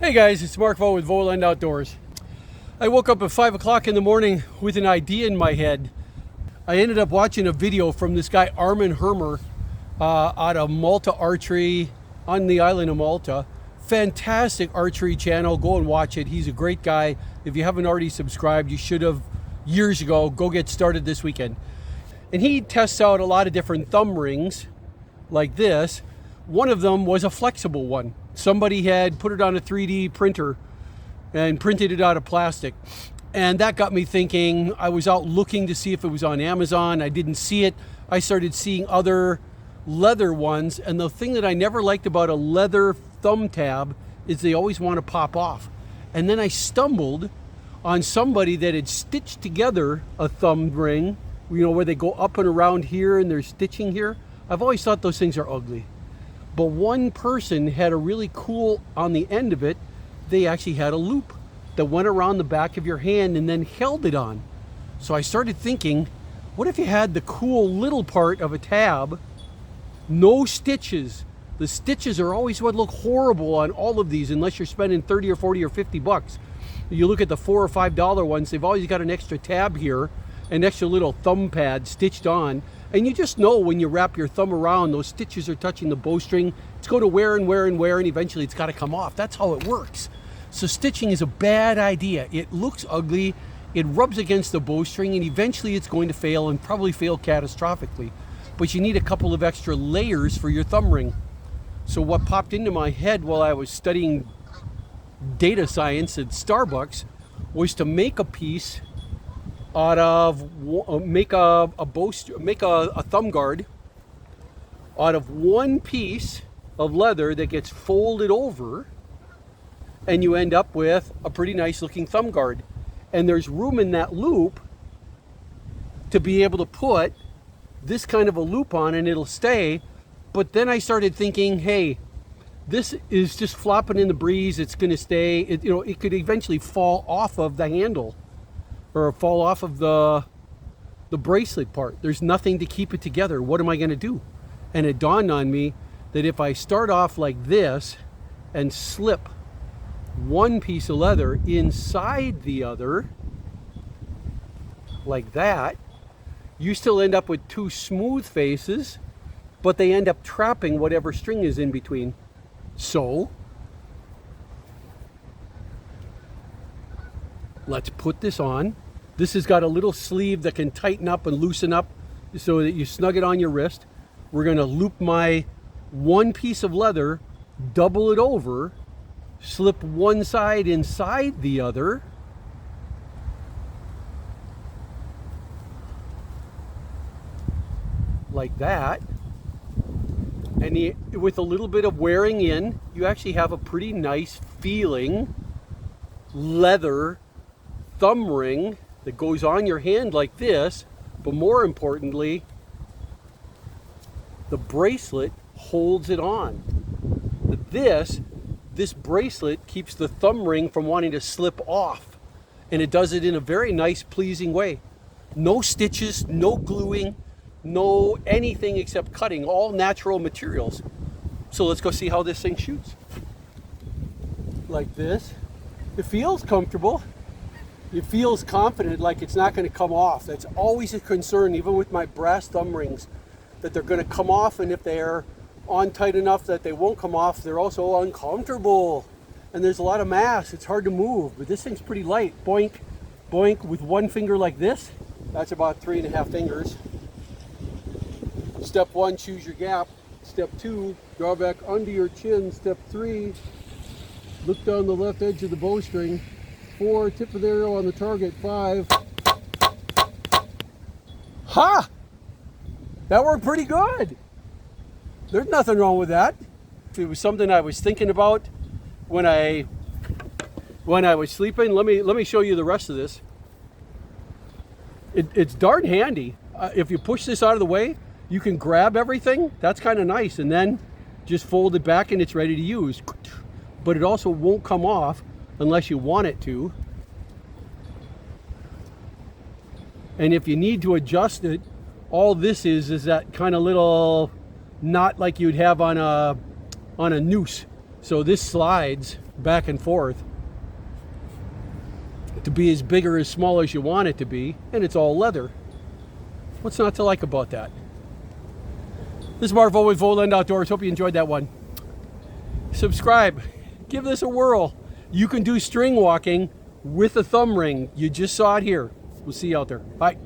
Hey guys, it's Mark Vo with Vogtland Outdoors. I woke up at 5 o'clock in the morning with an idea in my head. I ended up watching a video from this guy Armin Hermer out of Malta Archery on the island of Malta. Fantastic archery channel, go and watch it. He's a great guy. If you haven't already subscribed, you should have years ago. Go get started this weekend. And he tests out a lot of different thumb rings like this. One of them was a flexible one. Somebody had put it on a 3D printer and printed it out of plastic. And that got me thinking. I was out looking to see if it was on Amazon. I didn't see it. I started seeing other leather ones. And the thing that I never liked about a leather thumb tab is they always want to pop off. And then I stumbled on somebody that had stitched together a thumb ring, you know, where they go up and around here and they're stitching here. I've always thought those things are ugly. But one person had a really cool, on the end of it, they actually had a loop that went around the back of your hand and then held it on. So I started thinking, what if you had the cool little part of a tab, no stitches? The stitches are always what look horrible on all of these unless you're spending 30 or 40 or 50 bucks. You look at the $4 or $5 ones, they've always got an extra tab here, an extra little thumb pad stitched on. And you just know when you wrap your thumb around, those stitches are touching the bowstring. It's going to wear and wear and wear, and eventually it's got to come off. That's how it works. So stitching is a bad idea. It looks ugly, it rubs against the bowstring, and eventually it's going to fail, and probably fail catastrophically. But you need a couple of extra layers for your thumb ring. So what popped into my head while I was studying data science at Starbucks was to make a piece out of, make a thumb guard out of one piece of leather that gets folded over, and you end up with a pretty nice looking thumb guard. And there's room in that loop to be able to put this kind of a loop on and it'll stay. But then I started thinking, hey, this is just flopping in the breeze. It's going to stay. It could eventually fall off of the handle or fall off of the bracelet part. There's nothing to keep it together. What am I going to do? And it dawned on me that if I start off like this and slip one piece of leather inside the other, like that, you still end up with two smooth faces, but they end up trapping whatever string is in between. So let's put this on. This has got a little sleeve that can tighten up and loosen up so that you snug it on your wrist. We're going to loop my one piece of leather, double it over, slip one side inside the other, like that. And with a little bit of wearing in, you actually have a pretty nice feeling leather thumb ring that goes on your hand like this. But more importantly, the bracelet holds it on. But this bracelet keeps the thumb ring from wanting to slip off, and it does it in a very nice, pleasing way. No stitches, no gluing, no anything except cutting, all natural materials. So let's go see how this thing shoots. Like this. It feels comfortable. It feels confident, like it's not going to come off. That's always a concern, even with my brass thumb rings, that they're going to come off, and if they're on tight enough that they won't come off, they're also uncomfortable. And there's a lot of mass. It's hard to move, but this thing's pretty light. Boink, boink, with one finger like this. That's about 3.5 fingers. Step 1, choose your gap. Step 2, draw back under your chin. Step 3, look down the left edge of the bowstring. 4, tip of the arrow on the target. 5. Ha! That worked pretty good. There's nothing wrong with that. It was something I was thinking about when I was sleeping. Let me show you the rest of this. It's darn handy. If you push this out of the way, you can grab everything. That's kind of nice, and then just fold it back and it's ready to use. But it also won't come off unless you want it to. And if you need to adjust it, all this is that kind of little knot like you'd have on a noose. So this slides back and forth to be as big or as small as you want it to be, and it's all leather. What's not to like about that? This is Marvo with Vogtland Outdoors. Hope you enjoyed that one. Subscribe. Give this a whirl. You can do string walking with a thumb ring. You just saw it here. We'll see you out there. Bye.